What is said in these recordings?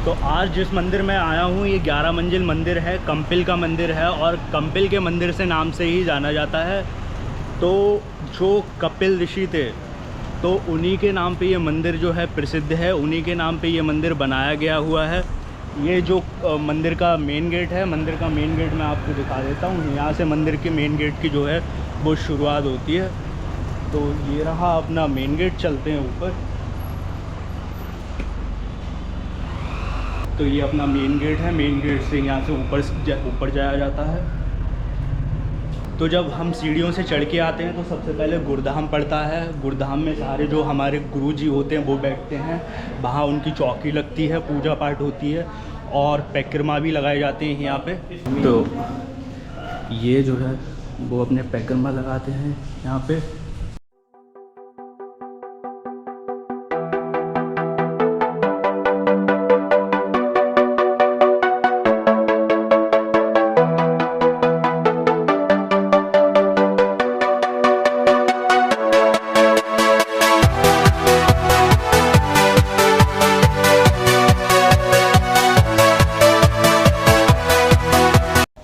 तो आज जिस मंदिर में आया हूँ ये 11 मंजिल मंदिर है, कंपिल का मंदिर है और कंपिल के मंदिर से नाम से ही जाना जाता है। तो जो कपिल ऋषि थे तो उन्हीं के नाम पे ये मंदिर जो है प्रसिद्ध है, उन्हीं के नाम पे ये मंदिर बनाया गया हुआ है। ये जो मंदिर का मेन गेट है, मंदिर का मेन गेट मैं आपको दिखा देता हूँ। यहाँ से मंदिर के मेन गेट की जो है वो शुरुआत होती है। तो ये रहा अपना मेन गेट, चलते हैं ऊपर। तो ये अपना मेन गेट है, मेन गेट से यहाँ से ऊपर जाया जाता है। तो जब हम सीढ़ियों से चढ़ के आते हैं तो सबसे पहले गुरुधाम पड़ता है। गुरुधाम में सारे जो हमारे गुरुजी होते हैं वो बैठते हैं, वहाँ उनकी चौकी लगती है, पूजा पाठ होती है और पैकरमा भी लगाए जाते हैं यहाँ पे। तो ये जो है वो अपने पैकरमा लगाते हैं यहाँ पे।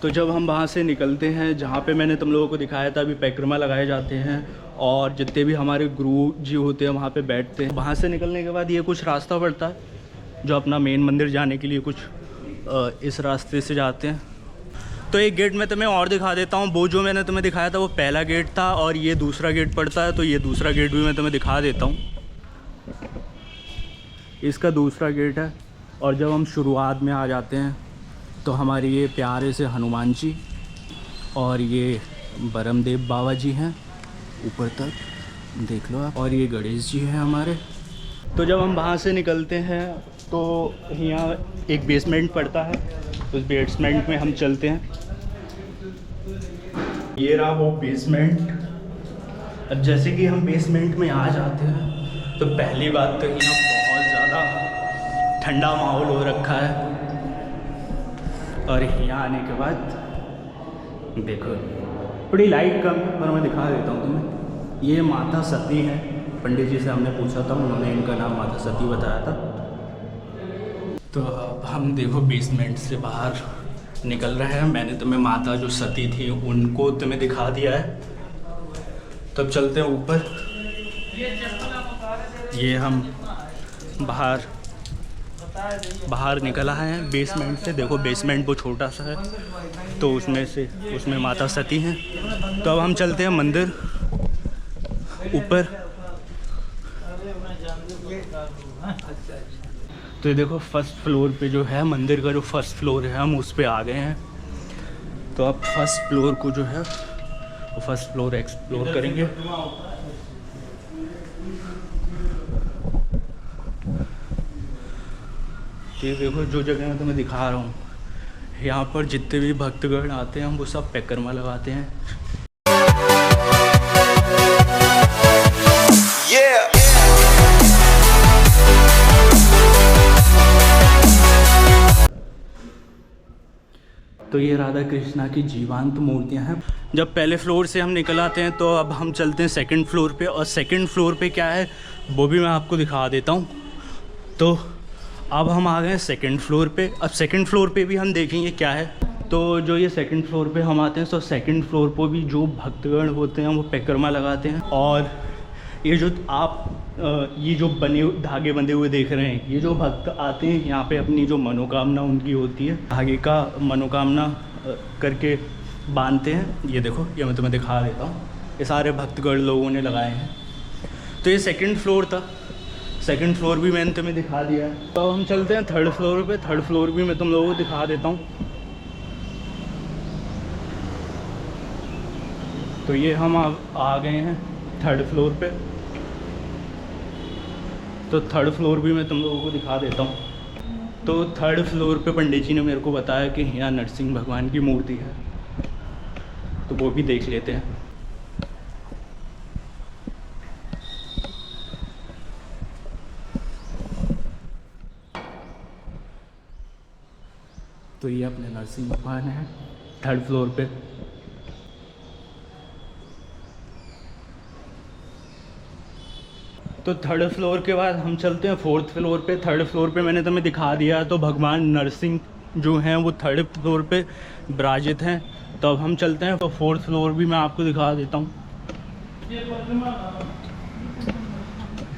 तो जब हम वहाँ से निकलते हैं, जहाँ पे मैंने तुम लोगों को दिखाया था अभी पैकरमा लगाए जाते हैं और जितने भी हमारे गुरु जी होते हैं वहाँ पे बैठते हैं। वहाँ से निकलने के बाद ये कुछ रास्ता पड़ता है जो अपना मेन मंदिर जाने के लिए कुछ इस रास्ते से जाते हैं। तो एक गेट मैं तुम्हें और दिखा देता हूँ। वो जो मैंने तुम्हें दिखाया था वो पहला गेट था और ये दूसरा गेट पड़ता है। तो ये दूसरा गेट भी मैं तुम्हें दिखा देता हूँ, इसका दूसरा गेट है। और जब हम शुरुआत में आ जाते हैं तो हमारे ये प्यारे से हनुमान जी और ये बरमदेव बाबा जी हैं, ऊपर तक देख लो आप, और ये गणेश जी हैं हमारे। तो जब हम वहाँ से निकलते हैं तो यहाँ एक बेसमेंट पड़ता है, उस बेसमेंट में हम चलते हैं। ये रहा वो बेसमेंट। अब जैसे कि हम बेसमेंट में आ जाते हैं तो पहली बात तो यहाँ बहुत ज़्यादा ठंडा माहौल हो रखा है। और यहाँ आने के बाद देखो थोड़ी लाइट कम है पर मैं दिखा देता हूँ तुम्हें। ये माता सती है, पंडित जी से हमने पूछा था, उन्होंने इनका नाम माता सती बताया था। तो अब हम देखो बेसमेंट से बाहर निकल रहे हैं। मैंने तुम्हें माता जो सती थी उनको तुम्हें दिखा दिया है। तब चलते हैं ऊपर। ये हम बाहर निकल आए हैं बेसमेंट से। देखो बेसमेंट वो छोटा सा है तो उसमें माता सती हैं। तो अब हम चलते हैं मंदिर ऊपर। तो ये देखो फर्स्ट फ्लोर पे जो है मंदिर का, जो फर्स्ट फ्लोर है हम उस पे आ गए हैं। तो अब फर्स्ट फ्लोर को जो है वो फर्स्ट फ्लोर एक्सप्लोर करेंगे। ये देखो जो जगह मैं तुम्हें दिखा रहा हूँ, यहाँ पर जितने भी भक्तगण आते हैं हम वो सब पैकरमा लगाते हैं। तो ये राधा कृष्णा की जीवंत मूर्तियाँ हैं। जब पहले फ्लोर से हम निकल आते हैं तो अब हम चलते हैं सेकंड फ्लोर पे, और सेकंड फ्लोर पे क्या है वो भी मैं आपको दिखा देता हूँ। तो अब हम आ गए सेकंड फ्लोर पे। अब सेकंड फ्लोर पे भी हम देखेंगे क्या है। तो जो ये सेकंड फ्लोर पे हम आते हैं तो सेकंड फ्लोर पर भी जो भक्तगण होते हैं वो पैकरमा लगाते हैं। और ये जो आप ये जो धागे बंधे हुए देख रहे हैं, ये जो भक्त आते हैं यहाँ पे अपनी जो मनोकामना उनकी होती है, धागे का मनोकामना करके बांधते हैं। ये देखो, ये मैं तुम्हें दिखा देता हूँ, ये सारे भक्तगण लोगों ने लगाए हैं। तो ये सेकंड फ्लोर था। सेकंड फ्लोर भी मैंने तुम्हें दिखा दिया है। तो हम चलते हैं थर्ड फ्लोर पे। थर्ड फ्लोर भी मैं तुम लोगों को दिखा देता हूँ। तो ये हम आ गए हैं थर्ड फ्लोर पे। तो थर्ड फ्लोर भी मैं तुम लोगों को दिखा देता हूँ। तो थर्ड फ्लोर पे पंडित जी ने मेरे को बताया कि यहाँ नरसिंह भगवान की मूर्ति है, तो वो भी देख लेते हैं। तो ये अपने नरसिंह भगवान है थर्ड फ्लोर पे। तो थर्ड फ्लोर के बाद हम चलते हैं फोर्थ फ्लोर पे। थर्ड फ्लोर पे मैंने तुम्हें दिखा दिया, तो भगवान नरसिंह जो हैं वो थर्ड फ्लोर पे विराजित हैं। तो अब हम चलते हैं, तो फोर्थ फ्लोर भी मैं आपको दिखा देता हूँ।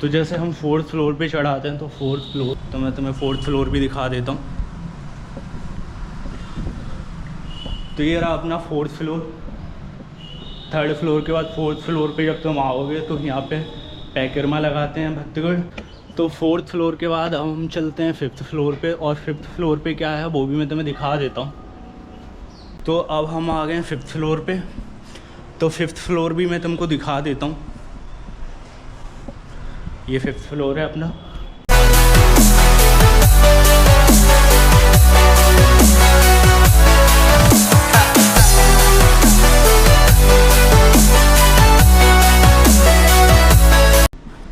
तो जैसे हम फोर्थ फ्लोर पे चढ़ाते हैं, तो फोर्थ फ्लोर, तो मैं तुम्हें फोर्थ फ्लोर भी दिखा देता हूँ। तो ये रहा अपना फोर्थ फ्लोर। थर्ड फ्लोर के बाद फोर्थ फ्लोर पे जब तुम आओगे तो यहाँ पे पैकरमा लगाते हैं भक्तगण। तो फोर्थ फ्लोर के बाद अब हम चलते हैं फिफ्थ फ्लोर पे, और फिफ्थ फ्लोर पे क्या है वो भी मैं तुम्हें दिखा देता हूँ। तो अब हम आ गए हैं फिफ्थ फ्लोर पे। तो फिफ्थ फ्लोर भी मैं तुमको दिखा देता हूँ। ये फिफ्थ फ्लोर है अपना।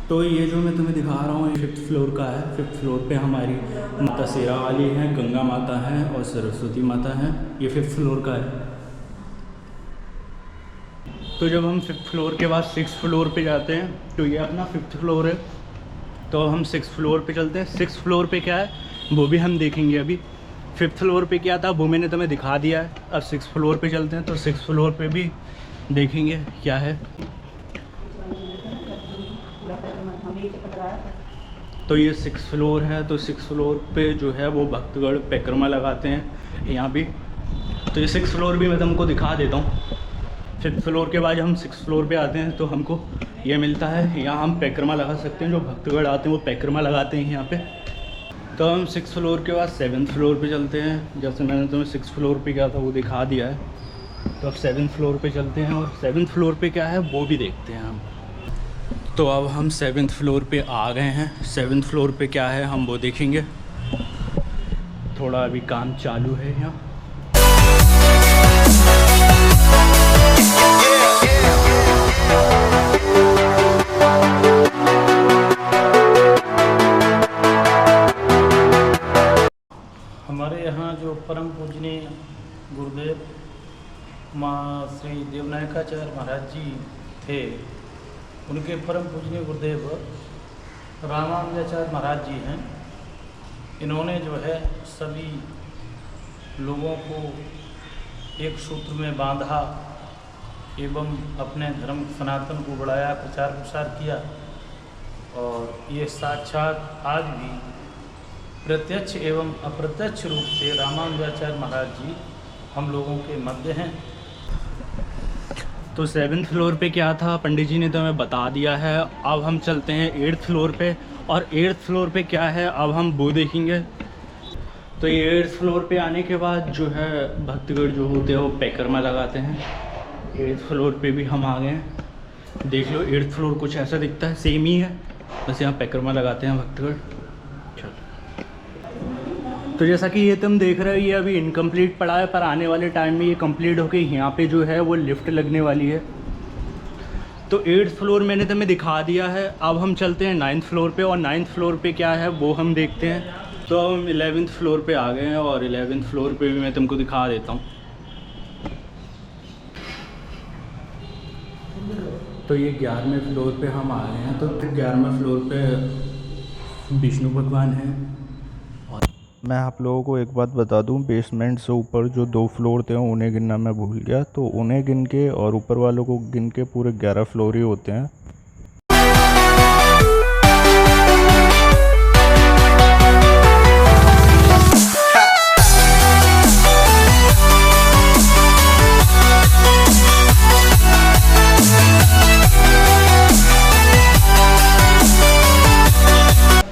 तो ये जो मैं तुम्हें दिखा रहा हूँ ये फिफ्थ फ्लोर का है। फिफ्थ फ्लोर पे हमारी माता शेरा वाली हैं, गंगा माता हैं और सरस्वती माता हैं। ये फिफ्थ फ्लोर का है। तो जब हम फिफ्थ फ्लोर के बाद सिक्स फ्लोर पे जाते हैं, तो ये अपना फिफ्थ फ्लोर है। तो हम सिक्स फ्लोर पे चलते हैं। सिक्स फ्लोर पे क्या है वो भी हम देखेंगे अभी। फिफ्थ फ्लोर पे क्या था वो मैंने तुम्हें दिखा दिया है। अब सिक्स फ्लोर पे चलते हैं, तो सिक्स फ्लोर पे भी देखेंगे क्या है। तो ये सिक्स फ्लोर है। तो सिक्स फ्लोर पे जो है वो भक्तगण परिक्रमा लगाते हैं यहाँ भी। तो ये सिक्स फ्लोर भी मैं तुमको दिखा देता हूँ। फिफ्थ फ्लोर के बाद हम सिक्स फ्लोर पे आते हैं, तो हमको ये मिलता है, यहाँ हम परिक्रमा लगा सकते हैं। जो भक्तगण आते हैं वो परिक्रमा लगाते हैं यहाँ पे। तो हम सिक्स फ्लोर के बाद सेवन्थ फ्लोर पे चलते हैं। जैसे मैंने तुम्हें सिक्स फ्लोर पे क्या था वो दिखा दिया है। तो अब सेवन्थ फ्लोर पे चलते हैं, और सेवन्थ फ्लोर पे क्या है वो भी देखते हैं हम। तो अब हम सेवन्थ फ्लोर पे आ गए हैं। सेवन्थ फ्लोर पे क्या है हम वो देखेंगे। थोड़ा अभी काम चालू है यहाँ। हमारे यहाँ जो परम पूजनीय गुरुदेव माँ श्री देवनायकाचार्य महाराज जी थे, उनके परम पूजनीय गुरुदेव रामानुजाचार्य महाराज जी हैं। इन्होंने जो है सभी लोगों को एक सूत्र में बांधा एवं अपने धर्म सनातन को बढ़ाया, प्रचार प्रसार किया। और ये साक्षात आज भी प्रत्यक्ष एवं अप्रत्यक्ष रूप से रामानुजाचार्य महाराज जी हम लोगों के मध्य हैं। तो सेवन्थ फ्लोर पे क्या था पंडित जी ने तो हमें बता दिया है। अब हम चलते हैं एट्थ फ्लोर पे, और एट्थ फ्लोर पे क्या है अब हम वो देखेंगे। तो ये एट्थ फ्लोर पे आने के बाद जो है भक्तगण जो होते हैं वो परिक्रमा लगाते हैं। एट्थ फ्लोर पे भी हम आ गए हैं। देख लो एट्थ फ्लोर कुछ ऐसा दिखता है, सेम ही है, बस यहाँ परिक्रमा लगाते हैं भक्तगण। चलो, तो जैसा कि ये तुम देख रहे हो ये अभी इनकम्प्लीट पड़ा है, पर आने वाले टाइम में ये कंप्लीट होके यहाँ पे जो है वो लिफ्ट लगने वाली है। तो एट्थ फ्लोर मैंने तुम्हें दिखा दिया है। अब हम चलते हैं नाइन्थ फ्लोर पे, और नाइन्थ फ्लोर पे क्या है वो हम देखते हैं। तो हम 11th फ्लोर पे आ गए हैं, और 11th फ्लोर पे भी मैं तुमको दिखा देता हूँ। तो ये 11वें फ्लोर पे हम आ गए हैं। तो 11वें फ्लोर पे विष्णु भगवान हैं। मैं आप लोगों को एक बात बता दूं, बेसमेंट से ऊपर जो 2 फ्लोर थे उन्हें गिनना मैं भूल गया। तो उन्हें गिन के और ऊपर वालों को गिन के पूरे 11 फ्लोर ही होते हैं।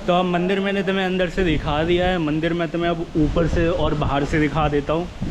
तो अब मंदिर मैंने तुम्हें अंदर से दिखा दिया है। मंदिर में तुम्हें अब ऊपर से और बाहर से दिखा देता हूँ।